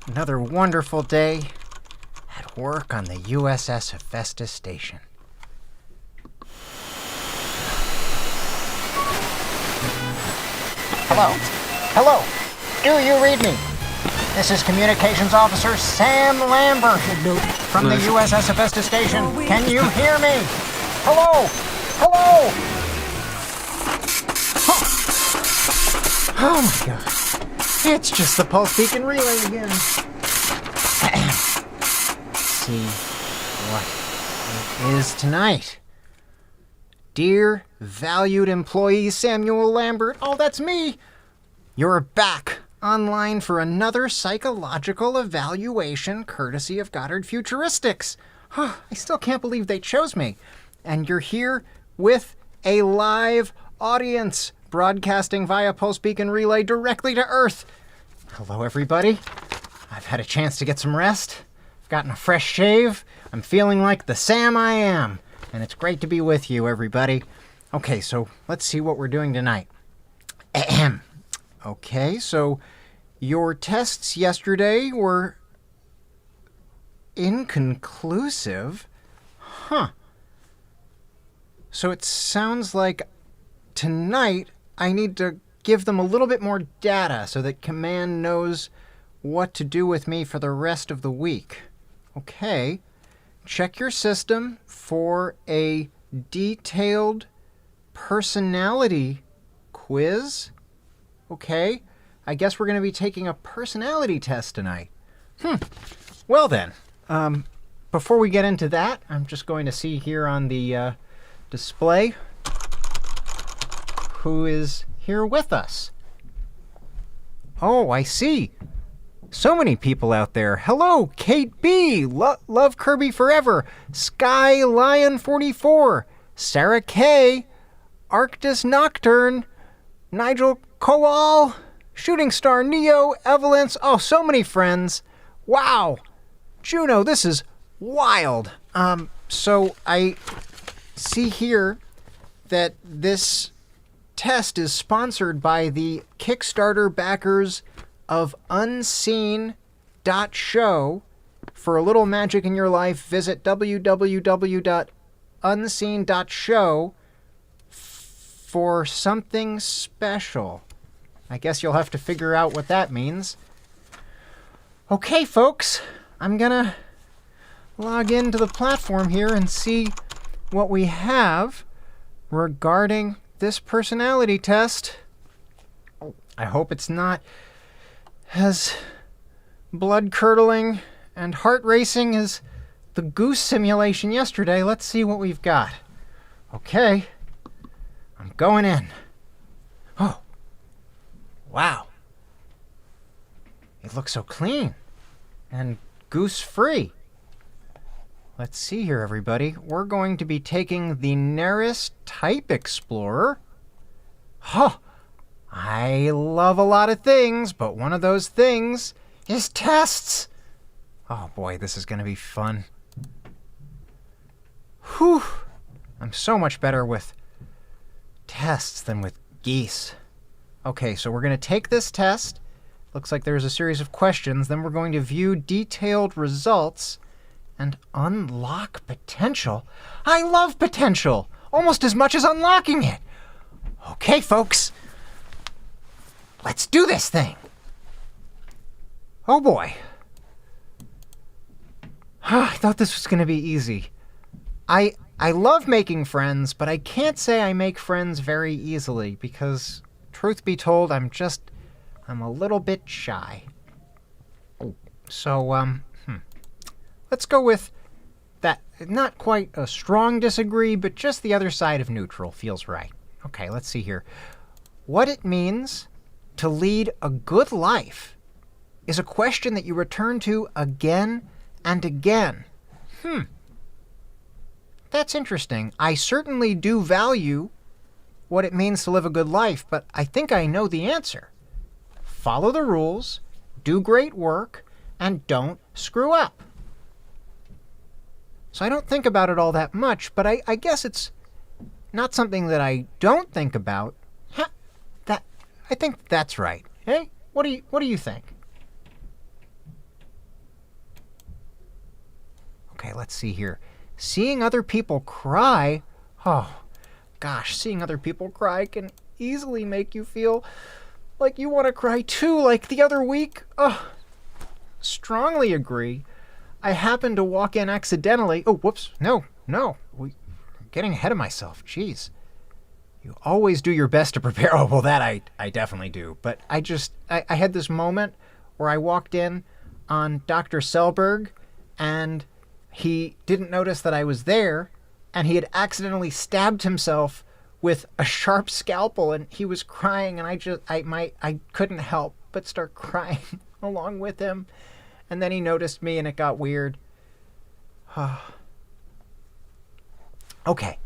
Another wonderful day at work on the USS Hephaestus station. Hello? Hello? Do you read me? This is Communications Officer Sam Lambert from the USS Hephaestus station. Can you hear me? Hello? Hello? Oh my God. It's just the pulse beacon relay again. See what it is tonight. Dear valued employee Samuel Lambert, oh, that's me. You're back online for another psychological evaluation courtesy of Goddard Futuristics. I still can't believe they chose me. And you're here with a live audience broadcasting via pulse beacon relay directly to Earth. Hello, everybody. I've had a chance to get some rest. I've gotten a fresh shave. I'm feeling like the Sam I am. And it's great to be with you, everybody. Okay, so let's see what we're doing tonight. Ahem. Okay, so your tests yesterday were inconclusive. So it sounds like tonight I need to give them a little bit more data so that Command knows what to do with me for the rest of the week. Okay. Check your system for a detailed personality quiz. Okay. I guess we're going to be taking a personality test tonight. Well then, before we get into that, I'm just going to see here on the display who is here with us. Oh, I see. So many people out there. Hello, Kate B. Love Kirby Forever. Sky Lion 44. Sarah K. Arctis Nocturne. Nigel Kowal. Shooting Star Neo. Evelance. Oh, so many friends. Wow. Juno, this is wild. So I see here that this test is sponsored by the Kickstarter backers of Unseen.show. For a little magic in your life, visit www.unseen.show for something special. I guess you'll have to figure out what that means. Okay, folks, I'm gonna log into the platform here and see what we have regarding this personality test. I hope it's not as blood-curdling and heart-racing as the goose simulation yesterday. Let's see what we've got. Okay, I'm going in. Oh, wow. It looks so clean and goose-free. Let's see here, everybody. We're going to be taking the Neris Type Explorer. I love a lot of things, but one of those things is tests. Oh boy, this is going to be fun. Whew. I'm so much better with tests than with geese. Okay, so we're going to take this test. Looks like there's a series of questions. Then we're going to view detailed results and unlock potential. I love potential almost as much as unlocking it. Okay, folks. Let's do this thing. Oh boy. I thought this was going to be easy. I love making friends, but I can't say I make friends very easily because, truth be told, I'm a little bit shy. So, let's go with that. Not quite a strong disagree, but just the other side of neutral feels right. Okay, let's see here. What it means to lead a good life is a question that you return to again and again. That's interesting. I certainly do value what it means to live a good life, but I think I know the answer. Follow the rules, do great work, and don't screw up. So I don't think about it all that much, but I guess it's not something that I don't think about. I think that's right. Hey, what do you think? Okay, let's see here. Seeing other people cry, oh, gosh, seeing other people cry can easily make you feel like you want to cry too, like the other week. Oh, strongly agree. I happened to walk in accidentally. Oh, whoops. No. I'm getting ahead of myself. Jeez. You always do your best to prepare. Oh, well, that I definitely do. But I had this moment where I walked in on Dr. Selberg, and he didn't notice that I was there, and he had accidentally stabbed himself with a sharp scalpel, and he was crying, and I couldn't help but start crying along with him. And then he noticed me, and it got weird. Okay.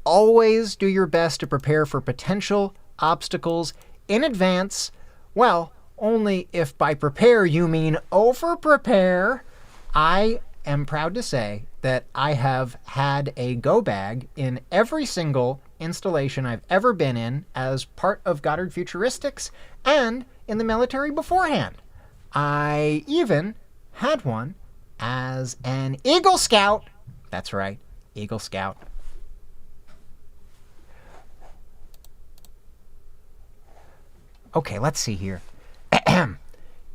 Always do your best to prepare for potential obstacles in advance. Well, only if by prepare you mean over-prepare. I am proud to say that I have had a go bag in every single installation I've ever been in as part of Goddard Futuristics and in the military beforehand. I even had one as an Eagle Scout. That's right, Eagle Scout. Okay, let's see here.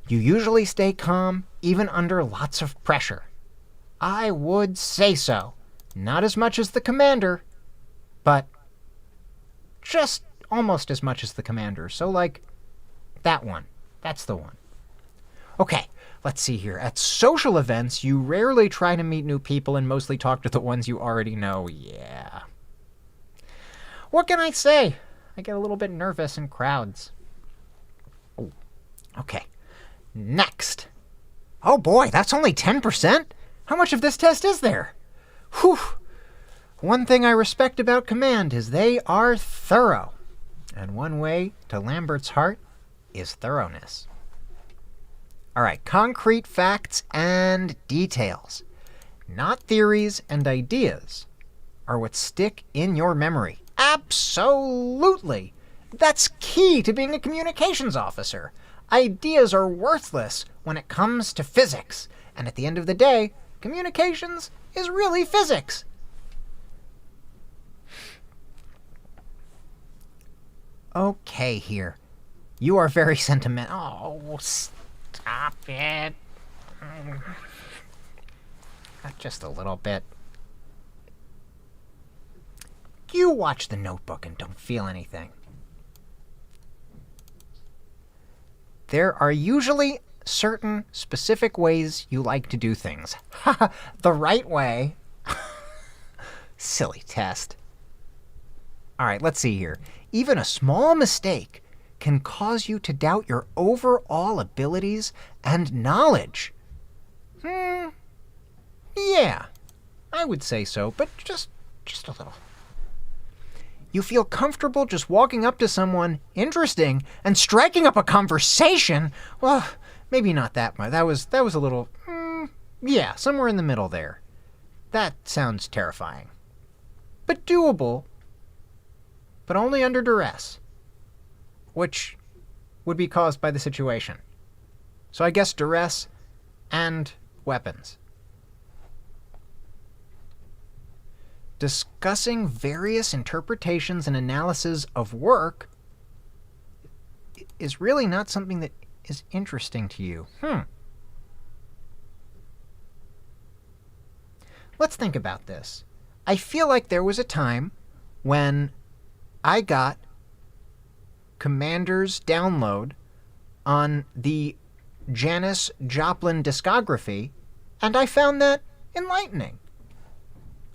You usually stay calm even under lots of pressure. I would say so. Not as much as the commander, but just almost as much as the commander. So like that one. That's the one. Okay, let's see here. At social events, you rarely try to meet new people and mostly talk to the ones you already know. Yeah. What can I say? I get a little bit nervous in crowds. Oh, okay. Next. Oh boy, that's only 10%? How much of this test is there? Whew. One thing I respect about command is they are thorough. And one way to Lambert's heart is thoroughness. All right, concrete facts and details, not theories and ideas, are what stick in your memory. Absolutely. That's key to being a communications officer. Ideas are worthless when it comes to physics. And at the end of the day, communications is really physics. Okay, here. You are very sentimental. Oh, stop it. Just a little bit. You watch The Notebook and don't feel anything. There are usually certain specific ways you like to do things. The right way. Silly test. All right, let's see here. Even a small mistake can cause you to doubt your overall abilities and knowledge. Yeah, I would say so, but just a little. You feel comfortable just walking up to someone interesting and striking up a conversation. Well, maybe not that much. That was a little, yeah, somewhere in the middle there. That sounds terrifying. But doable, but only under duress, which would be caused by the situation. So I guess duress and weapons. Discussing various interpretations and analysis of work is really not something that is interesting to you. Let's think about this. I feel like there was a time when I got Commander's download on the Janis Joplin discography, and I found that enlightening.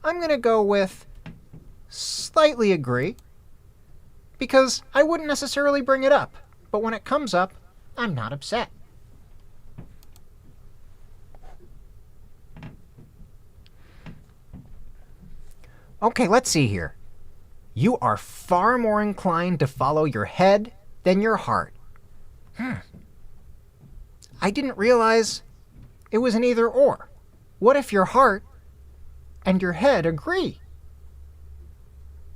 I'm going to go with slightly agree, because I wouldn't necessarily bring it up, but when it comes up, I'm not upset. Okay, let's see here. You are far more inclined to follow your head than your heart. I didn't realize it was an either or. What if your heart and your head agree?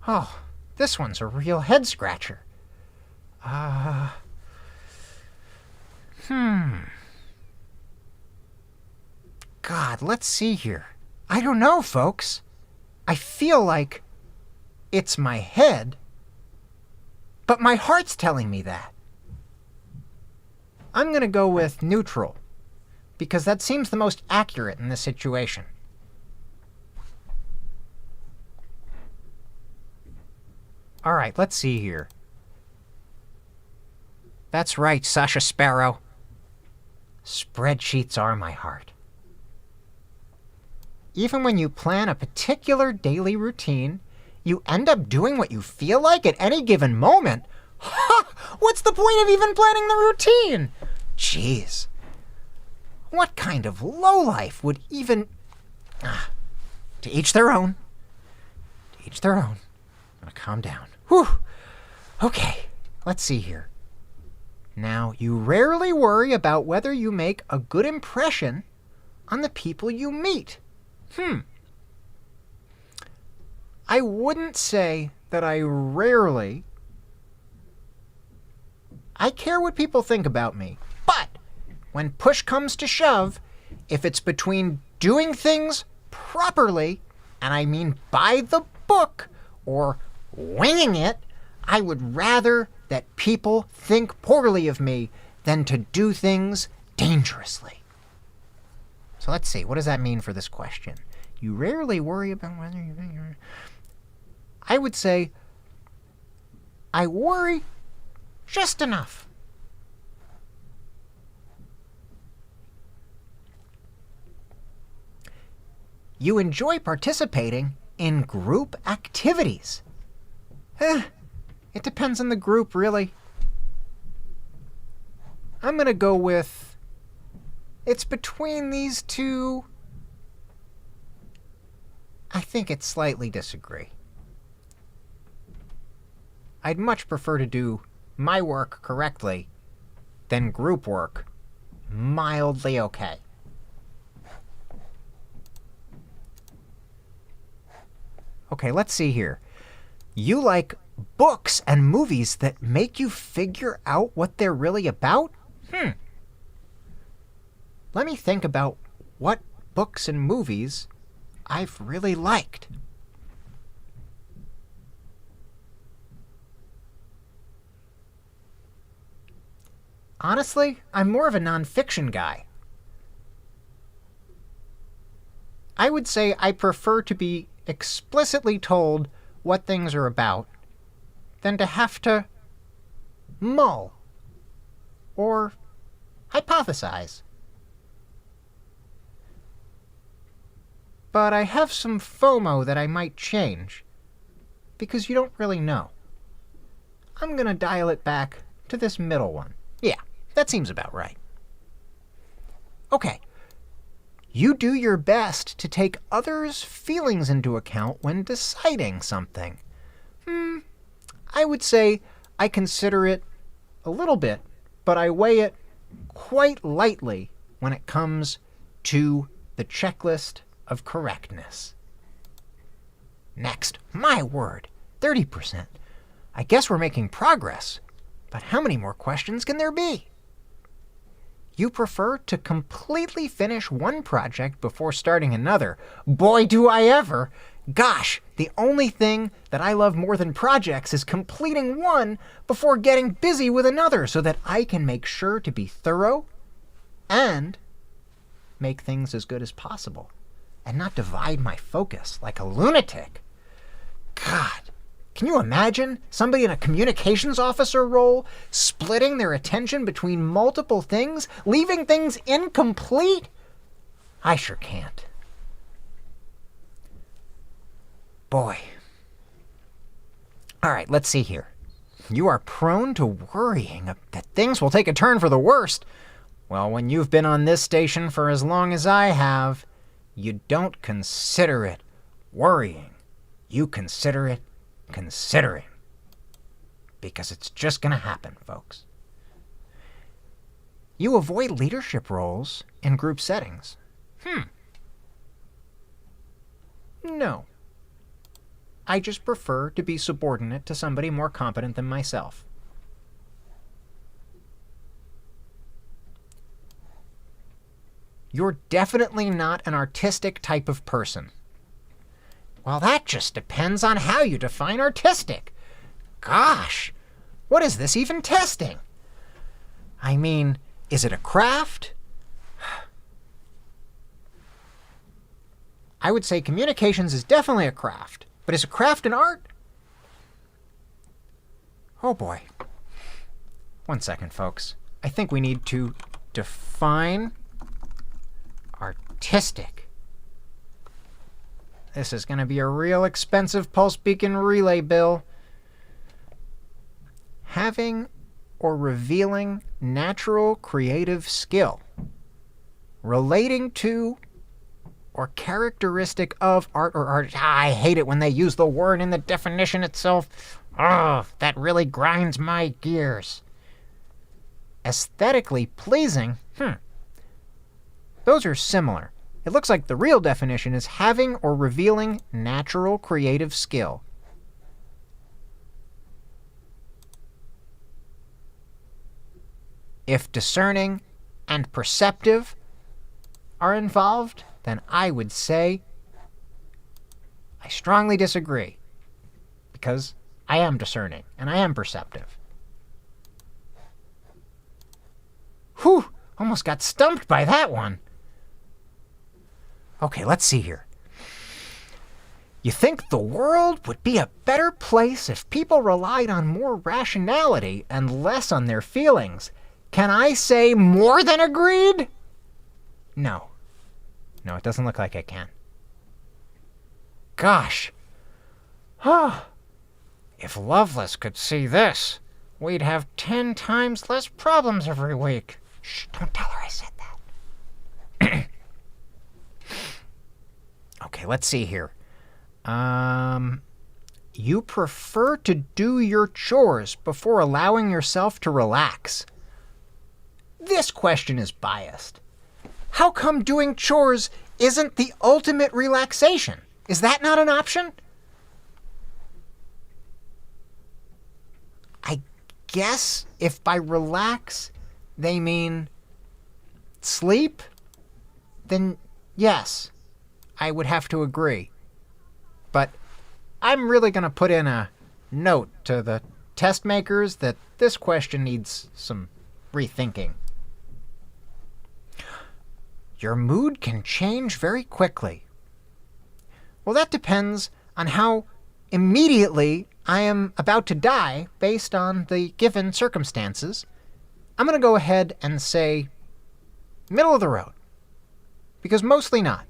Oh, this one's a real head scratcher. God, let's see here. I don't know, folks. I feel like it's my head, but my heart's telling me that. I'm going to go with neutral, because that seems the most accurate in this situation. All right, let's see here. That's right, Sasha Sparrow. Spreadsheets are my heart. Even when you plan a particular daily routine, you end up doing what you feel like at any given moment. Ha! What's the point of even planning the routine? Jeez. What kind of lowlife would even... to each their own. To each their own. I'm gonna calm down. Whew. Okay, let's see here. Now, you rarely worry about whether you make a good impression on the people you meet. I wouldn't say that I rarely... I care what people think about me, but when push comes to shove, if it's between doing things properly, and I mean by the book, or winging it, I would rather that people think poorly of me than to do things dangerously. So let's see, what does that mean for this question? You rarely worry about whether you think you're... I would say, I worry just enough. You enjoy participating in group activities. It depends on the group, really. I'm going to go with... It's between these two. I think it's slightly disagree. I'd much prefer to do my work correctly than group work mildly okay. Okay, let's see here. You like books and movies that make you figure out what they're really about? Let me think about what books and movies I've really liked. Honestly, I'm more of a nonfiction guy. I would say I prefer to be explicitly told what things are about than to have to mull or hypothesize. But I have some FOMO that I might change, because you don't really know. I'm going to dial it back to this middle one. Yeah, that seems about right. Okay. You do your best to take others' feelings into account when deciding something. I would say I consider it a little bit, but I weigh it quite lightly when it comes to the checklist of correctness. Next, my word, 30%. I guess we're making progress, but how many more questions can there be? You prefer to completely finish one project before starting another. Boy, do I ever! Gosh, the only thing that I love more than projects is completing one before getting busy with another so that I can make sure to be thorough and make things as good as possible and not divide my focus like a lunatic. God, can you imagine somebody in a communications officer role splitting their attention between multiple things, leaving things incomplete? I sure can't. Boy. All right, let's see here. You are prone to worrying that things will take a turn for the worst. Well, when you've been on this station for as long as I have, you don't consider it worrying. You consider it considering. Because it's just going to happen, folks. You avoid leadership roles in group settings. No. I just prefer to be subordinate to somebody more competent than myself. You're definitely not an artistic type of person. Well, that just depends on how you define artistic. Gosh, what is this even testing? I mean, is it a craft? I would say communications is definitely a craft, but is a craft an art? Oh boy. One second, folks. I think we need to define artistic. This is going to be a real expensive pulse beacon relay bill. Having or revealing natural creative skill relating to or characteristic of art or art. I hate it when they use the word in the definition itself. Oh, that really grinds my gears. Aesthetically pleasing? Those are similar. It looks like the real definition is having or revealing natural creative skill. If discerning and perceptive are involved, then I would say I strongly disagree, because I am discerning and I am perceptive. Whew, almost got stumped by that one. Okay, let's see here. You think the world would be a better place if people relied on more rationality and less on their feelings? Can I say more than agreed? No. No, it doesn't look like I can. Gosh. If Loveless could see this, we'd have 10 times less problems every week. Shh, don't tell her I said that. Okay, let's see here. You prefer to do your chores before allowing yourself to relax. This question is biased. How come doing chores isn't the ultimate relaxation? Is that not an option? I guess if by relax they mean sleep, then yes, I would have to agree. But I'm really going to put in a note to the test makers that this question needs some rethinking. Your mood can change very quickly. Well, that depends on how immediately I am about to die based on the given circumstances. I'm going to go ahead and say middle of the road, because mostly not.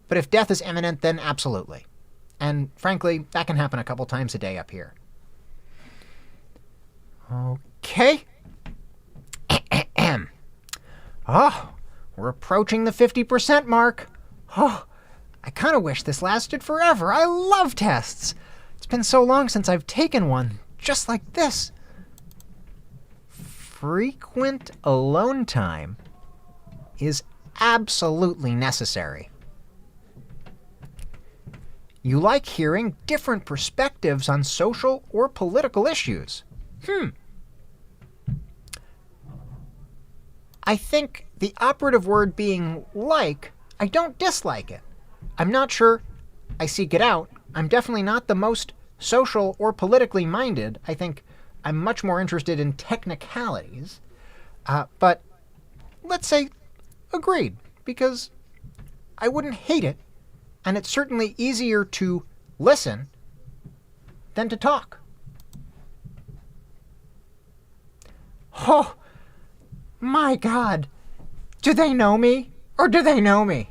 But if death is imminent, then absolutely. And frankly, that can happen a couple times a day up here. Okay. Oh, we're approaching the 50% mark. Oh, I kind of wish this lasted forever. I love tests. It's been so long since I've taken one just like this. Frequent alone time is absolutely necessary. You like hearing different perspectives on social or political issues. I think the operative word being like, I don't dislike it. I'm not sure I seek it out. I'm definitely not the most social or politically minded. I think I'm much more interested in technicalities. But let's say agreed, because I wouldn't hate it, and it's certainly easier to listen than to talk. Oh, my God. Do they know me, or do they know me?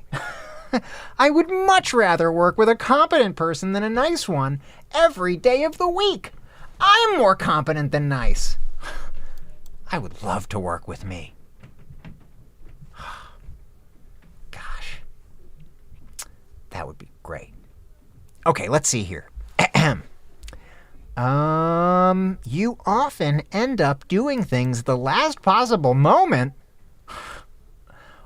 I would much rather work with a competent person than a nice one every day of the week. I'm more competent than nice. I would love to work with me. Gosh. That would be great. Okay, let's see here. You often end up doing things the last possible moment.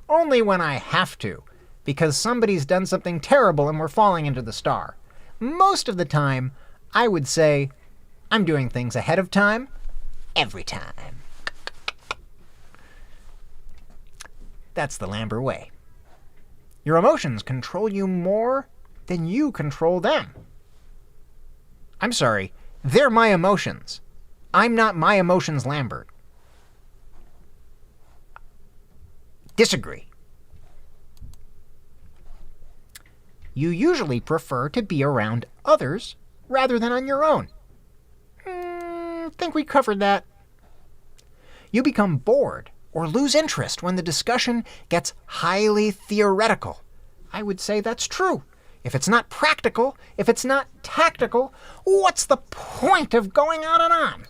Only when I have to, because somebody's done something terrible and we're falling into the star. Most of the time, I would say I'm doing things ahead of time, every time. That's the Lambert way. Your emotions control you more than you control them. I'm sorry, they're my emotions. I'm not my emotions, Lambert. Disagree. You usually prefer to be around others rather than on your own. Think we covered that. You become bored or lose interest when the discussion gets highly theoretical. I would say that's true. If it's not practical, if it's not tactical, what's the point of going on and on?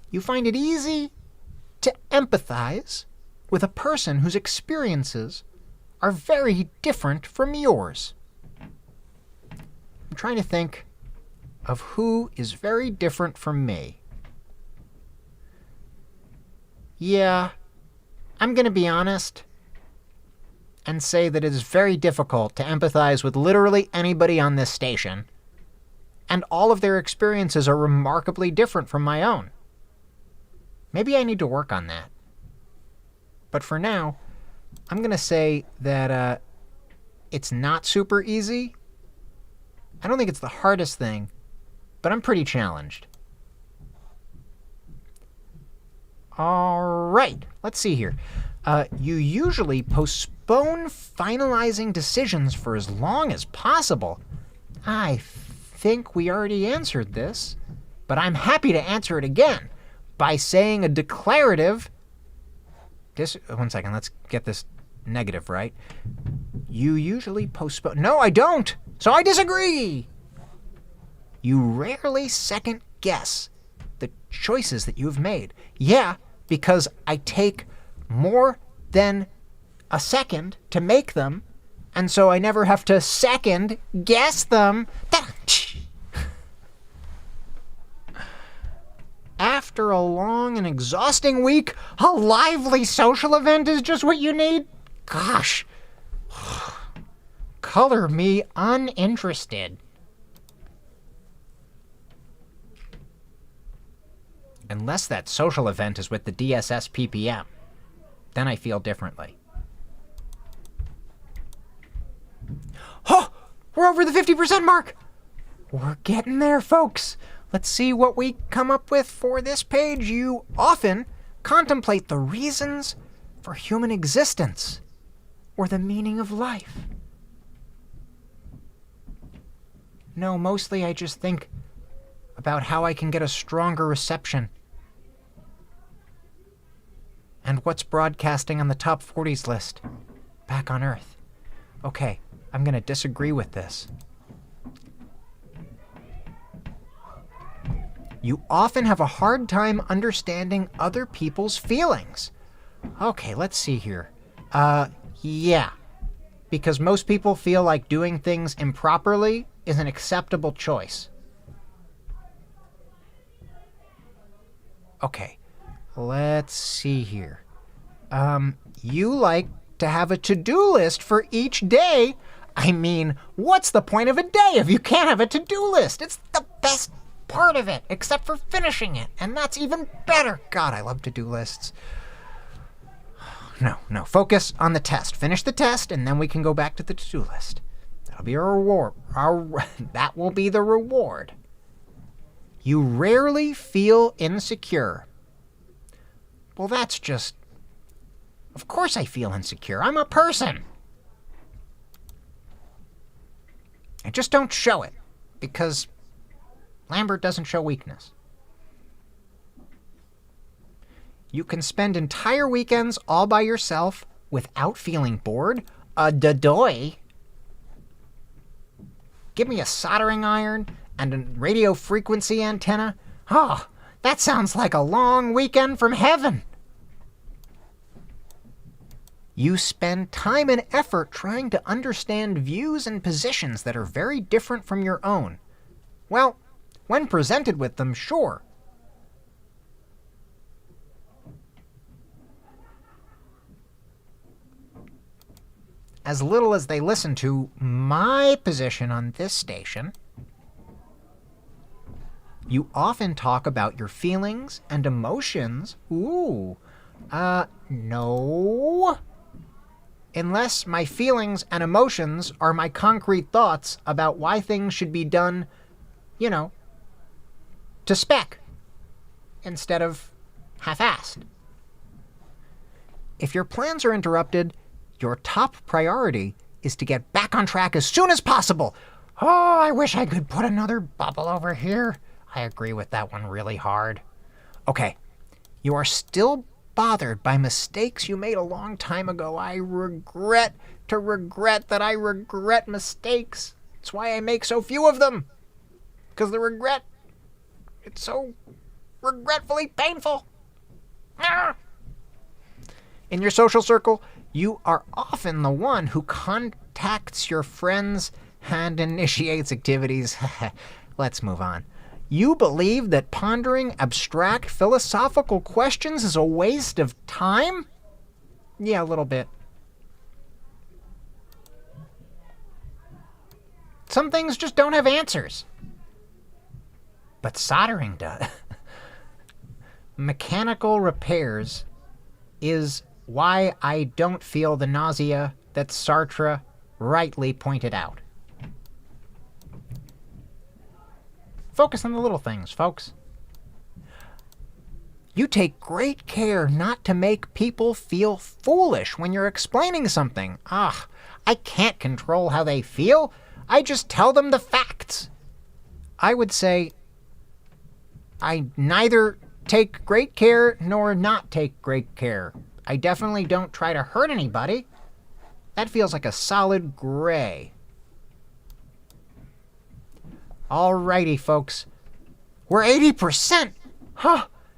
You find it easy to empathize with a person whose experiences are very different from yours. I'm trying to think of who is very different from me. Yeah, I'm going to be honest and say that it is very difficult to empathize with literally anybody on this station, and all of their experiences are remarkably different from my own. Maybe I need to work on that. But for now, I'm going to say that it's not super easy. I don't think it's the hardest thing, but I'm pretty challenged. All right, let's see here. You usually postpone finalizing decisions for as long as possible. I think we already answered this, but I'm happy to answer it again by saying a declarative... One second, let's get this negative right. You usually postpone... No, I don't! So I disagree! You rarely second guess the choices that you've made. Yeah, because I take more than a second to make them, and so I never have to second guess them. After a long and exhausting week, a lively social event is just what you need? Gosh. Color me uninterested. Unless that social event is with the DSS PPM. Then I feel differently. Oh! We're over the 50% mark! We're getting there, folks. Let's see what we come up with for this page. You often contemplate the reasons for human existence or the meaning of life. No, mostly I just think about how I can get a stronger reception and what's broadcasting on the top 40s list back on Earth. Okay, I'm going to disagree with this. You often have a hard time understanding other people's feelings. Okay, let's see here. Yeah. Because most people feel like doing things improperly is an acceptable choice. Okay, let's see here. You like to have a to-do list for each day. I mean, what's the point of a day if you can't have a to-do list? It's the best part of it, except for finishing it, and that's even better. God, I love to-do lists. No, focus on the test. Finish the test, and then we can go back to the to-do list. That'll be a reward. That will be the reward. You rarely feel insecure. Well, that's just... Of course I feel insecure. I'm a person. I just don't show it, because Lambert doesn't show weakness. You can spend entire weekends all by yourself without feeling bored? Da-doy. Give me a soldering iron and a radio frequency antenna. Oh, that sounds like a long weekend from heaven. You spend time and effort trying to understand views and positions that are very different from your own. Well, when presented with them, sure. As little as they listen to my position on this station, you often talk about your feelings and emotions. No. unless my feelings and emotions are my concrete thoughts about why things should be done, to spec instead of half-assed. If your plans are interrupted, your top priority is to get back on track as soon as possible. Oh, I wish I could put another bubble over here. I agree with that one really hard. Okay, you are still bothered by mistakes you made a long time ago. I regret that I regret mistakes. That's why I make so few of them. Because the regret, it's so regretfully painful. In your social circle, you are often the one who contacts your friends and initiates activities. Let's move on. You believe that pondering abstract philosophical questions is a waste of time? Yeah, a little bit. Some things just don't have answers. But soldering does. Mechanical repairs is why I don't feel the nausea that Sartre rightly pointed out. Focus on the little things, folks. You take great care not to make people feel foolish when you're explaining something. I can't control how they feel. I just tell them the facts. I would say I neither take great care nor not take great care. I definitely don't try to hurt anybody. That feels like a solid gray. Alrighty, folks. We're 80%.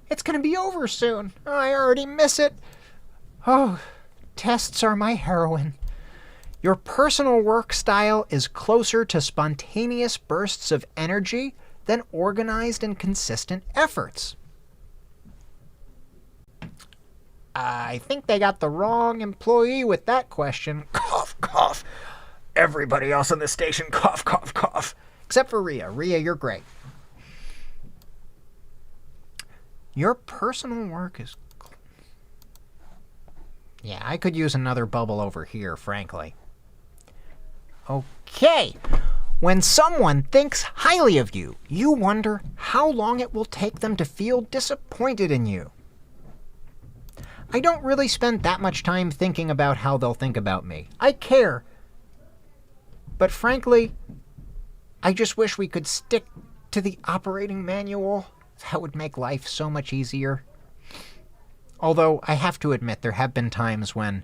It's going to be over soon. I already miss it. Tests are my heroine. Your personal work style is closer to spontaneous bursts of energy than organized and consistent efforts. I think they got the wrong employee with that question. Cough, cough. Everybody else on the station, cough, cough, cough. Except for Rhea. Rhea, you're great. Your personal work is... Yeah, I could use another bubble over here, frankly. Okay. When someone thinks highly of you, you wonder how long it will take them to feel disappointed in you. I don't really spend that much time thinking about how they'll think about me. I care. But frankly, I just wish we could stick to the operating manual. That would make life so much easier. Although, I have to admit, there have been times when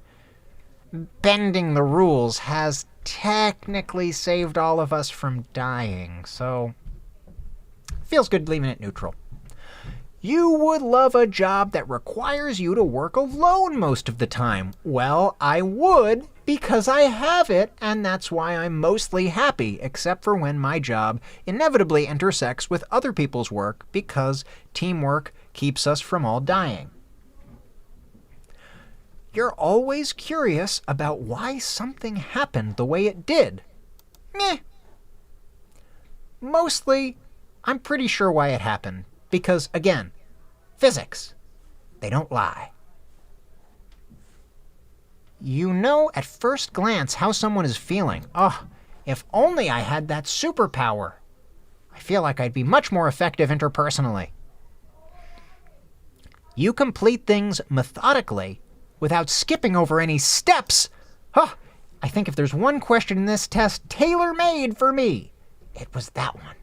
bending the rules has technically saved all of us from dying, so feels good leaving it neutral. You would love a job that requires you to work alone most of the time. Well, I would, because I have it, and that's why I'm mostly happy, except for when my job inevitably intersects with other people's work, because teamwork keeps us from all dying. You're always curious about why something happened the way it did. Meh. Mostly, I'm pretty sure why it happened. Because, again, physics. They don't lie. You know at first glance how someone is feeling. If only I had that superpower. I feel like I'd be much more effective interpersonally. You complete things methodically without skipping over any steps. I think if there's one question in this test tailor-made for me, it was that one.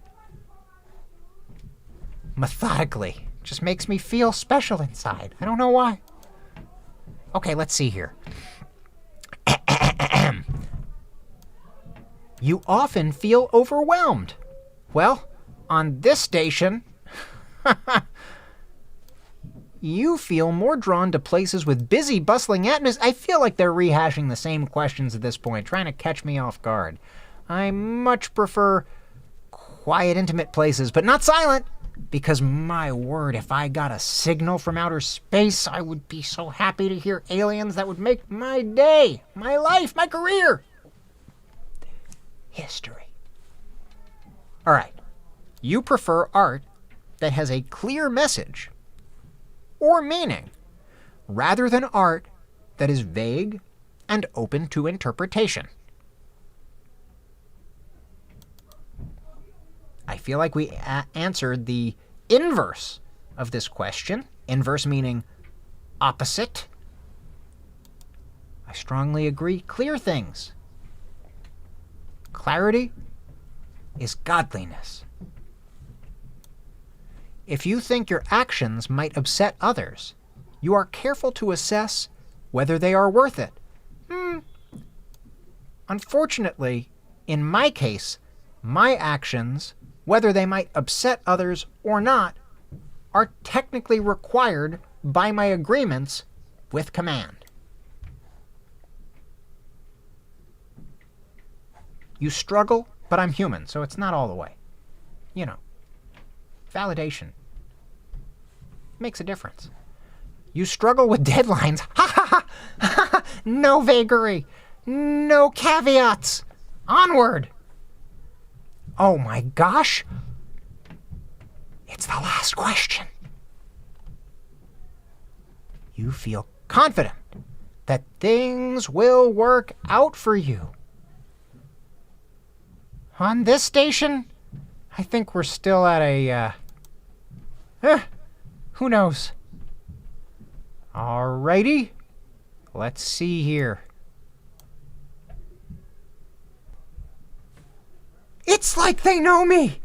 Methodically. Just makes me feel special inside. I don't know why. Okay, let's see here. You often feel overwhelmed. Well, on this station, you feel more drawn to places with busy, bustling atmospheres. I feel like they're rehashing the same questions at this point, trying to catch me off guard. I much prefer quiet, intimate places, but not silent. Because my word, if I got a signal from outer space, I would be so happy to hear aliens. That would make my day, my life, my career. History. All right. You prefer art that has a clear message or meaning rather than art that is vague and open to interpretation. I feel like we answered the inverse of this question. Inverse meaning opposite. I strongly agree. Clear things. Clarity is godliness. If you think your actions might upset others, you are careful to assess whether they are worth it. Unfortunately, in my case, my actions, whether they might upset others or not, are technically required by my agreements with command. You struggle, but I'm human, so it's not all the way. You know, validation makes a difference. You struggle with deadlines. No vagary. No caveats. Onward. Oh my gosh. It's the last question. You feel confident that things will work out for you. On this station, I think we're still at a, who knows? Alrighty, let's see here. It's like they know me!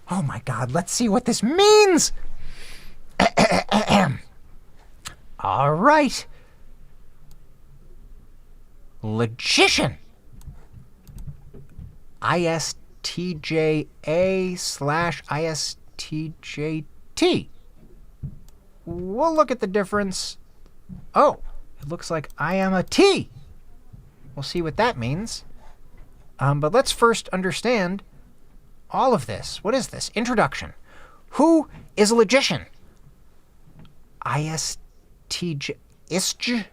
Oh my God, let's see what this means! Alright. Logician. ISTJA/ISTJT. We'll look at the difference. Oh, it looks like I am a T. We'll see what that means. But let's first understand all of this. What is this? Introduction. Who is a logician? ISTJ. ISTJ.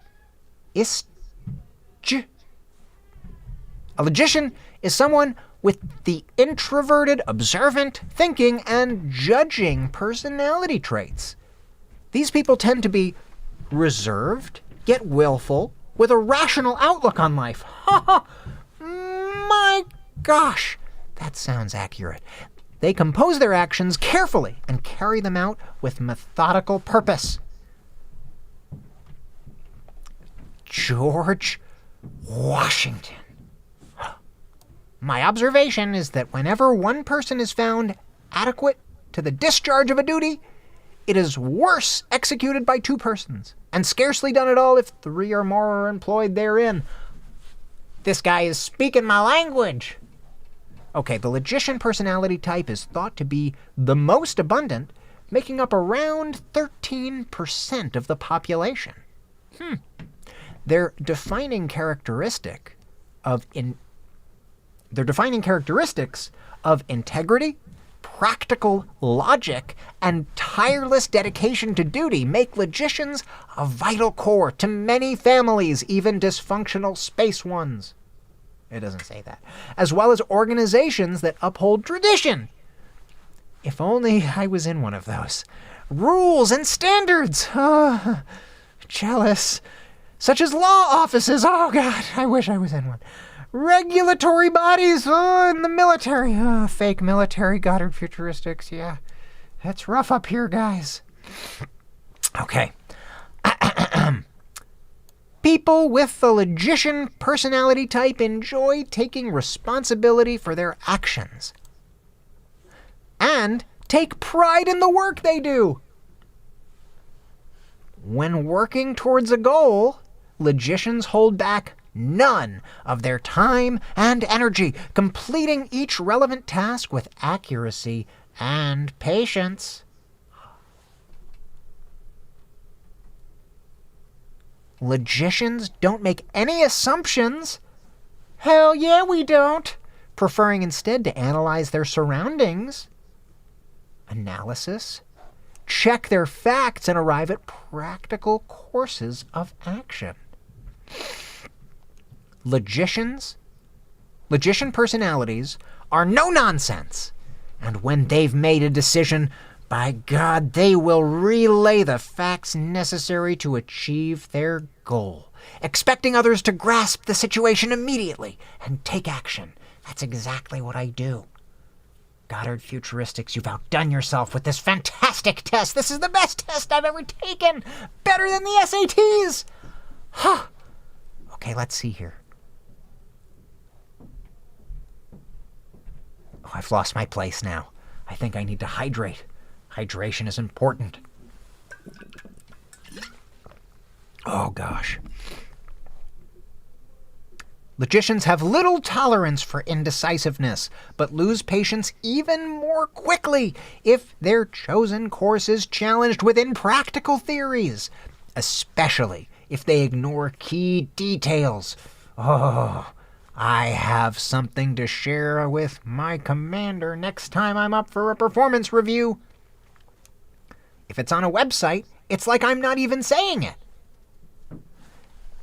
A logician is someone with the introverted, observant, thinking, and judging personality traits. These people tend to be reserved, yet willful, with a rational outlook on life. My gosh, that sounds accurate. They compose their actions carefully and carry them out with methodical purpose. George Washington. My observation is that whenever one person is found adequate to the discharge of a duty, it is worse executed by two persons, and scarcely done at all if three or more are employed therein. This guy is speaking my language. Okay, the logician personality type is thought to be the most abundant, making up around 13% of the population. Their defining characteristics of integrity, practical logic, and tireless dedication to duty make logicians a vital core to many families, even dysfunctional space ones. It doesn't say that. As well as organizations that uphold tradition. If only I was in one of those. Rules and standards. Oh, jealous. Such as law offices. Oh, God, I wish I was in one. Regulatory bodies. Oh, in the military. Oh, fake military, Goddard futuristics. Yeah, that's rough up here, guys. Okay. People with the logician personality type enjoy taking responsibility for their actions and take pride in the work they do. When working towards a goal, logicians hold back none of their time and energy, completing each relevant task with accuracy and patience. Logicians don't make any assumptions. Hell yeah, we don't. Preferring instead to analyze their surroundings. Analysis. Check their facts and arrive at practical courses of action. Logician personalities are no nonsense. And when they've made a decision, by God, they will relay the facts necessary to achieve their goal. expecting others to grasp the situation immediately and take action. That's exactly what I do. Goddard Futuristics, you've outdone yourself with this fantastic test. This is the best test I've ever taken. Better than the SATs. Huh. Okay, let's see here. Oh, I've lost my place now. I think I need to hydrate. Hydration is important. Oh, gosh. Logicians have little tolerance for indecisiveness, but lose patience even more quickly if their chosen course is challenged with impractical theories, especially if they ignore key details. Oh, I have something to share with my commander next time I'm up for a performance review. If it's on a website, it's like I'm not even saying it.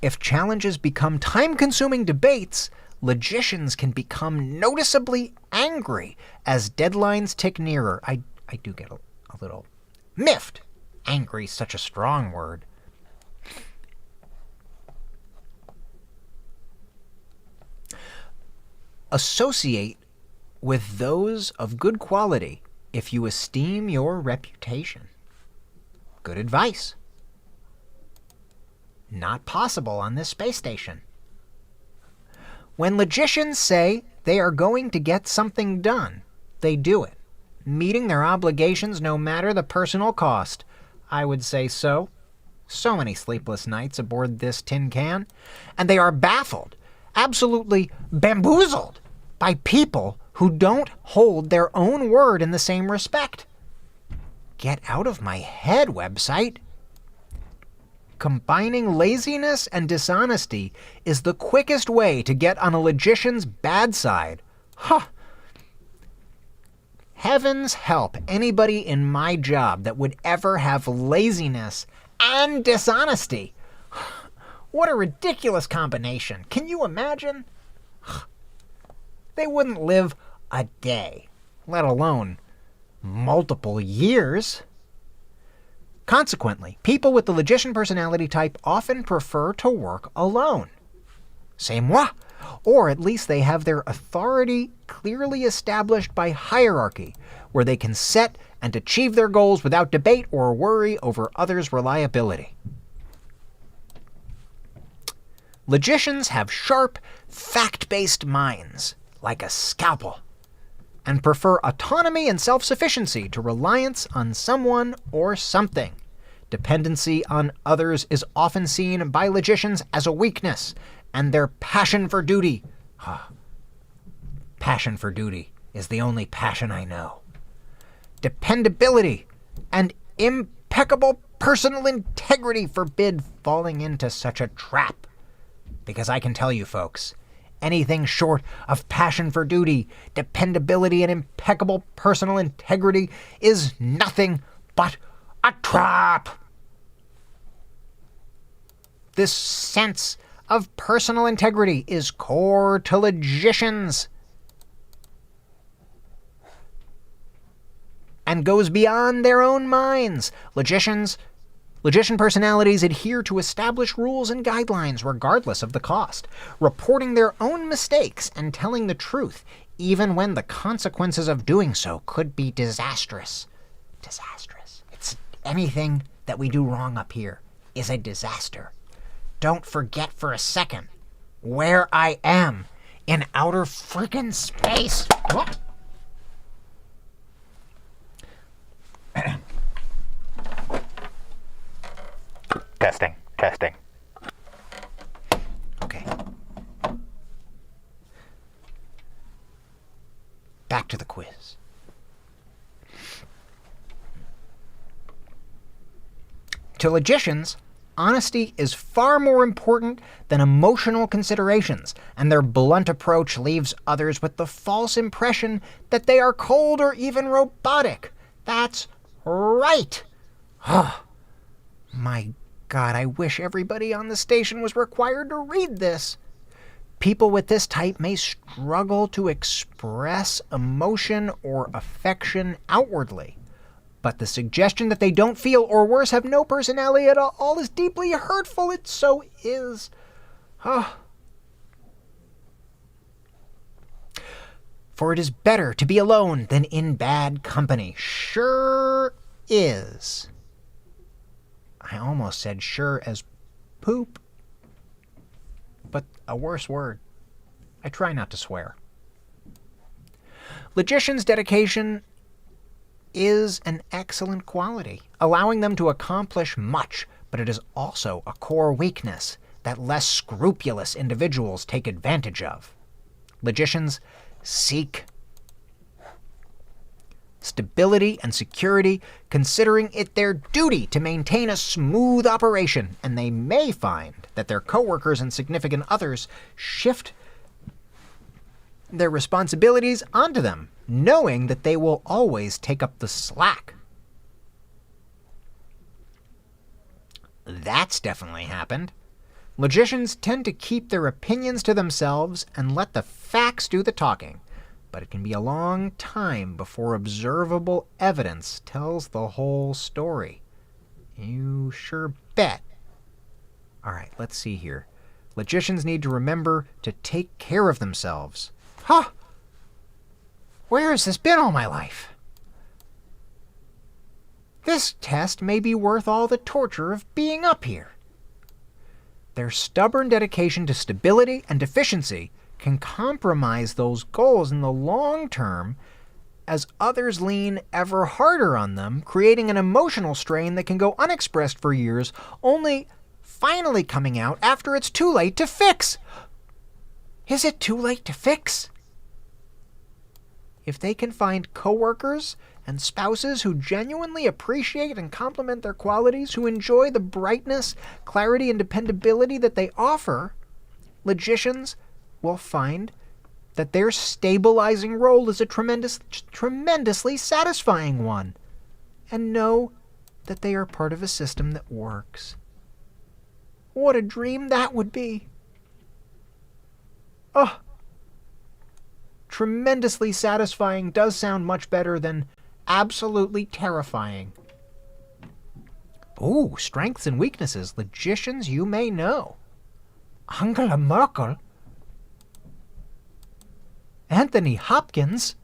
If challenges become time-consuming debates, logicians can become noticeably angry as deadlines tick nearer. I do get a little miffed. Angry, such a strong word. Associate with those of good quality if you esteem your reputation. Good advice. Not possible on this space station. When logicians say they are going to get something done, they do it, meeting their obligations no matter the personal cost. I would say so. So many sleepless nights aboard this tin can, and they are baffled, absolutely bamboozled, by people who don't hold their own word in the same respect. Get out of my head, website. Combining laziness and dishonesty is the quickest way to get on a logician's bad side. Huh. Heavens help anybody in my job that would ever have laziness and dishonesty. What a ridiculous combination. Can you imagine? They wouldn't live a day, let alone multiple years. Consequently, people with the logician personality type often prefer to work alone. C'est moi. Or at least they have their authority clearly established by hierarchy, where they can set and achieve their goals without debate or worry over others' reliability. Logicians have sharp, fact-based minds, like a scalpel, and prefer autonomy and self-sufficiency to reliance on someone or something. Dependency on others is often seen by logicians as a weakness, and their passion for duty. Passion for duty is the only passion I know. Dependability and impeccable personal integrity forbid falling into such a trap. Because I can tell you, folks, anything short of passion for duty, dependability, and impeccable personal integrity is nothing but a trap. This sense of personal integrity is core to logicians and goes beyond their own minds. Logician personalities adhere to established rules and guidelines regardless of the cost, reporting their own mistakes and telling the truth, even when the consequences of doing so could be disastrous. Disastrous. It's anything that we do wrong up here is a disaster. Don't forget for a second where I am in outer freaking space. What? Testing. Okay. Back to the quiz. To logicians, honesty is far more important than emotional considerations, and their blunt approach leaves others with the false impression that they are cold or even robotic. That's right. My God, I wish everybody on the station was required to read this. People with this type may struggle to express emotion or affection outwardly, But the suggestion that they don't feel, or worse, have no personality at all is deeply hurtful. It so is. For it is better to be alone than in bad company. Sure is. I almost said sure as poop, but a worse word. I try not to swear. Logicians' dedication is an excellent quality, allowing them to accomplish much, but it is also a core weakness that less scrupulous individuals take advantage of. Logicians seek stability and security, considering it their duty to maintain a smooth operation, and they may find that their coworkers and significant others shift their responsibilities onto them, knowing that they will always take up the slack. That's definitely happened. Logicians tend to keep their opinions to themselves and let the facts do the talking, but it can be a long time before observable evidence tells the whole story. You sure bet. All right, let's see here. Logicians need to remember to take care of themselves. Where has this been all my life? This test may be worth all the torture of being up here. Their stubborn dedication to stability and efficiency can compromise those goals in the long term as others lean ever harder on them, creating an emotional strain that can go unexpressed for years, only finally coming out after it's too late to fix. Is it too late to fix? If they can find coworkers and spouses who genuinely appreciate and compliment their qualities, who enjoy the brightness, clarity, and dependability that they offer, logicians will find that their stabilizing role is a tremendously satisfying one, and know that they are part of a system that works. What a dream that would be! Tremendously satisfying does sound much better than absolutely terrifying. Ooh, strengths and weaknesses. Logicians you may know. Angela Merkel. Anthony Hopkins.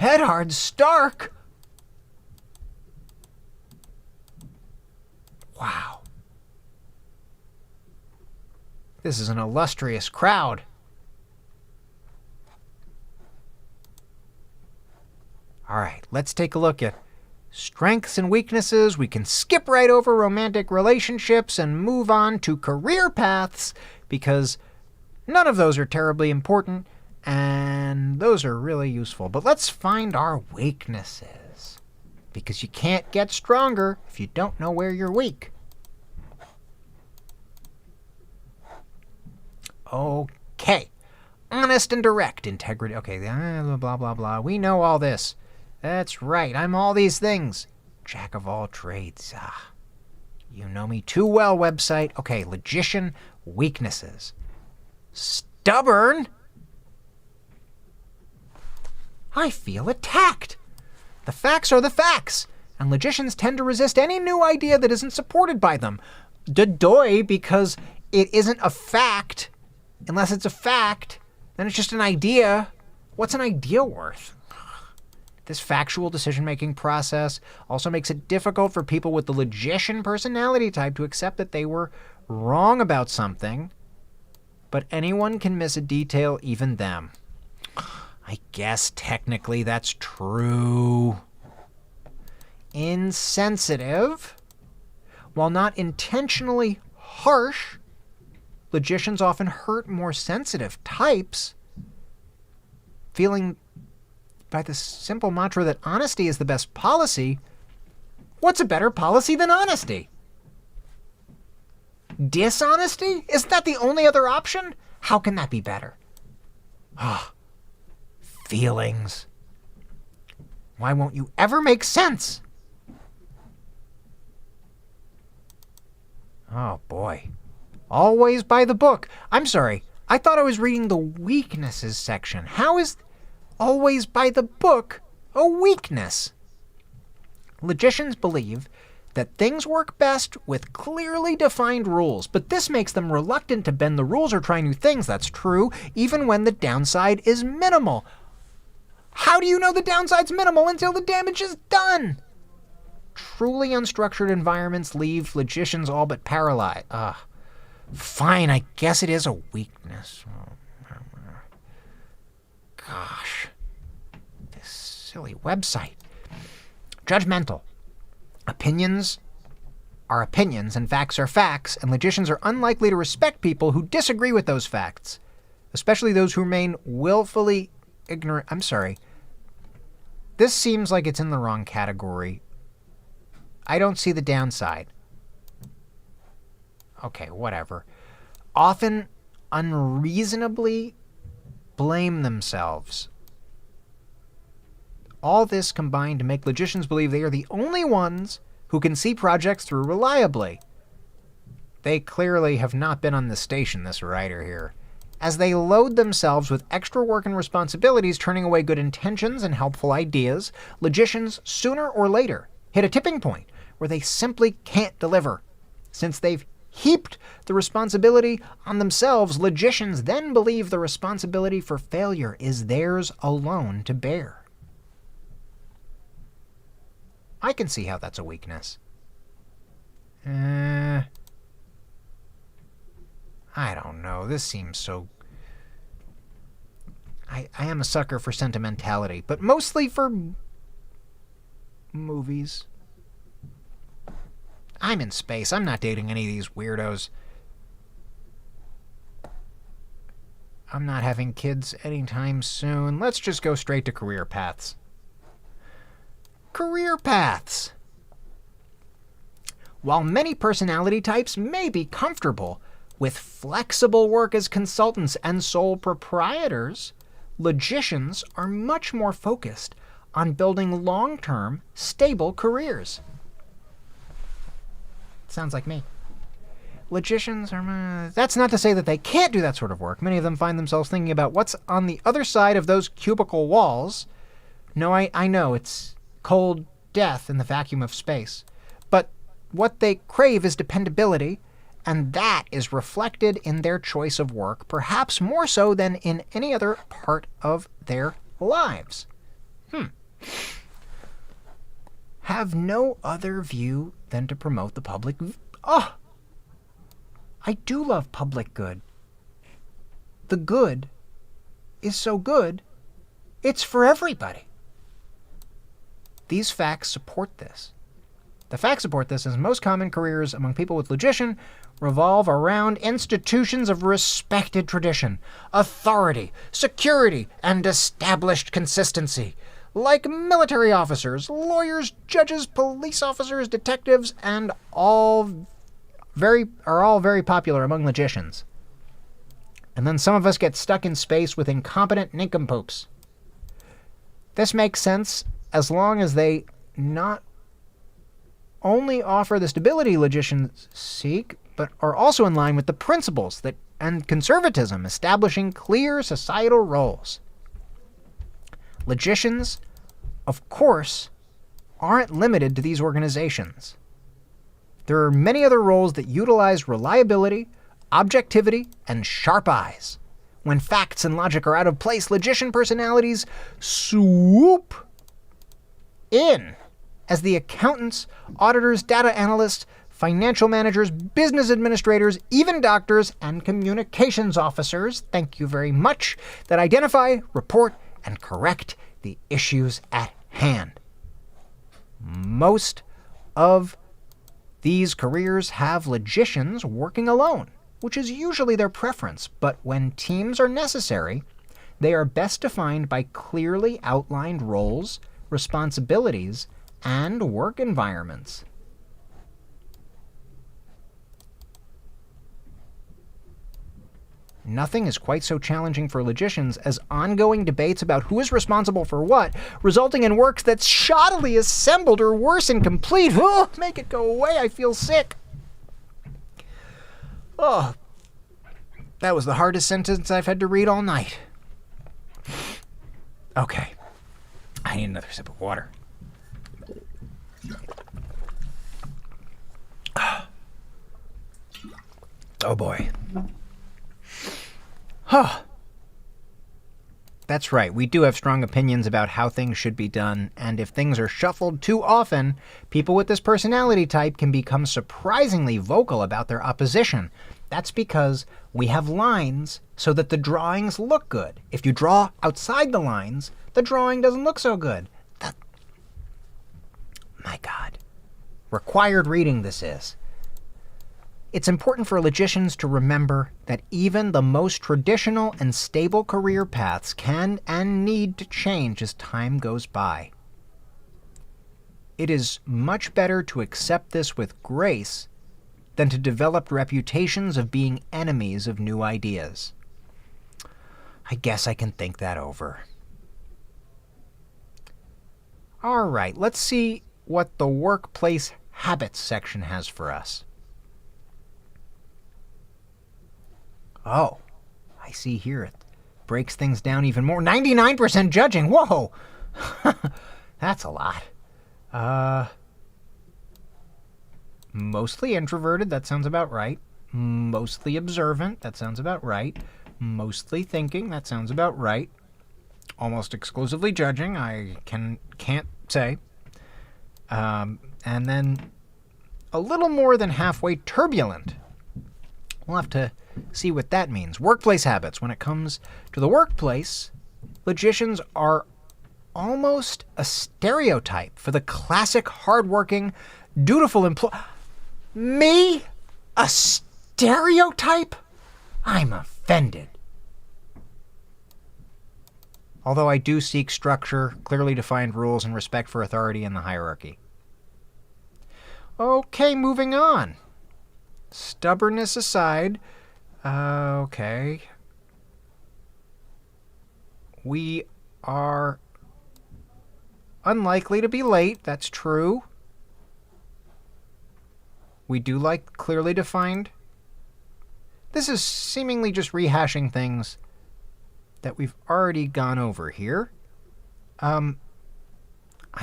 Edward Stark. Wow. This is an illustrious crowd. All right, let's take a look at strengths and weaknesses. We can skip right over romantic relationships and move on to career paths, because none of those are terribly important, and those are really useful. But let's find our weaknesses, because you can't get stronger if you don't know where you're weak. Okay. Honest and direct. Integrity. Okay, blah, blah, blah. We know all this. That's right. I'm all these things. Jack of all trades. You know me too well, website. Okay, logician weaknesses. Stubborn. I feel attacked. The facts are the facts, and logicians tend to resist any new idea that isn't supported by them. Doy, because it isn't a fact. Unless it's a fact, then it's just an idea. What's an idea worth? This factual decision-making process also makes it difficult for people with the logician personality type to accept that they were wrong about something, but anyone can miss a detail, even them. I guess technically that's true. Insensitive. While not intentionally harsh, logicians often hurt more sensitive types, feeling by the simple mantra that honesty is the best policy. What's a better policy than honesty? Dishonesty? Isn't that the only other option? How can that be better? Feelings. Why won't you ever make sense? Oh boy. Always by the book. I'm sorry. I thought I was reading the weaknesses section. How is always by the book a weakness. Logicians believe that things work best with clearly defined rules, but this makes them reluctant to bend the rules or try new things. That's true, even when the downside is minimal. How do you know the downside's minimal until the damage is done? Truly unstructured environments leave logicians all but paralyzed. Fine, I guess it is a weakness. Gosh, this silly website. Judgmental. Opinions are opinions and facts are facts, and logicians are unlikely to respect people who disagree with those facts, especially those who remain willfully ignorant. I'm sorry. This seems like it's in the wrong category. I don't see the downside. Okay, whatever. Often unreasonably blame themselves. All this combined to make logicians believe they are the only ones who can see projects through reliably. They clearly have not been on the station, this writer here. As they load themselves with extra work and responsibilities, turning away good intentions and helpful ideas, logicians sooner or later hit a tipping point where they simply can't deliver. Since they've heaped the responsibility on themselves, logicians then believe the responsibility for failure is theirs alone to bear. I can see how that's a weakness. I don't know. This seems so... I am a sucker for sentimentality, but mostly for movies. I'm in space. I'm not dating any of these weirdos. I'm not having kids anytime soon. Let's just go straight to career paths. Career paths. While many personality types may be comfortable with flexible work as consultants and sole proprietors, logicians are much more focused on building long-term, stable careers. Sounds like me. Logicians are... That's not to say that they can't do that sort of work. Many of them find themselves thinking about what's on the other side of those cubicle walls. No, I know, it's cold death in the vacuum of space. But what they crave is dependability, and that is reflected in their choice of work, perhaps more so than in any other part of their lives. Have no other view than to promote the public... I do love public good. The good is so good, it's for everybody. These facts support this. The facts support this, as most common careers among people with logician revolve around institutions of respected tradition, authority, security, and established consistency, like military officers, lawyers, judges, police officers, detectives, and all very popular among logicians. And then some of us get stuck in space with incompetent nincompoops. This makes sense as long as they not only offer the stability logicians seek, but are also in line with the principles and conservatism, establishing clear societal roles. Logicians, of course, aren't limited to these organizations. There are many other roles that utilize reliability, objectivity, and sharp eyes. When facts and logic are out of place, logician personalities swoop in as the accountants, auditors, data analysts, financial managers, business administrators, even doctors, and communications officers, thank you very much, that identify, report, and correct the issues at hand. Most of these careers have logicians working alone, which is usually their preference, but when teams are necessary, they are best defined by clearly outlined roles, responsibilities, and work environments. Nothing is quite so challenging for logicians as ongoing debates about who is responsible for what, resulting in works that's shoddily assembled or worse, incomplete. Oh, make it go away, I feel sick. Oh, that was the hardest sentence I've had to read all night. Okay. I need another sip of water. Oh boy. Huh. That's right, we do have strong opinions about how things should be done, and if things are shuffled too often, people with this personality type can become surprisingly vocal about their opposition. That's because we have lines so that the drawings look good. If you draw outside the lines, the drawing doesn't look so good. My God. Required reading this is. It's important for logicians to remember that even the most traditional and stable career paths can and need to change as time goes by. It is much better to accept this with grace than to develop reputations of being enemies of new ideas. I guess I can think that over. All right, let's see what the workplace habits section has for us. Oh, I see here it breaks things down even more. 99% judging. Whoa! That's a lot. Mostly introverted. That sounds about right. Mostly observant. That sounds about right. Mostly thinking. That sounds about right. Almost exclusively judging. I can't say. And then a little more than halfway turbulent. We'll have to see what that means. Workplace habits. When it comes to the workplace, logicians are almost a stereotype for the classic, hardworking, dutiful employee. Me? A stereotype? I'm offended. Although I do seek structure, clearly defined rules, and respect for authority in the hierarchy. Okay, moving on. Stubbornness aside, okay. We are unlikely to be late, that's true. We do like clearly defined. This is seemingly just rehashing things that we've already gone over here. I